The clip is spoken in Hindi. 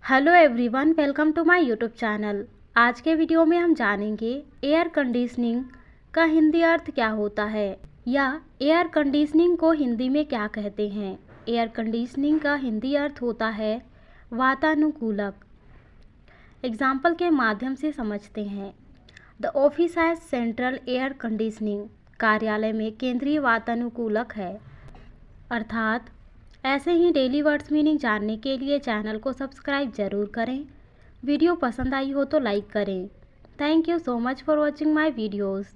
Hello everyone, welcome to my YouTube channel. आज के वीडियो में हम जानेंगे एयर कंडीशनिंग का हिंदी अर्थ क्या होता है या एयर कंडीशनिंग को हिंदी में क्या कहते हैं। एयर कंडीशनिंग का हिंदी अर्थ होता है वातानुकूलक। एग्जाम्पल के माध्यम से समझते हैं। The office has central air conditioning. कार्यालय में केंद्रीय वातानुकूलक है। अर्थात ऐसे ही डेली वर्ड्स मीनिंग जानने के लिए चैनल को सब्सक्राइब ज़रूर करें। वीडियो पसंद आई हो तो लाइक करें। Thank you so much for watching my videos.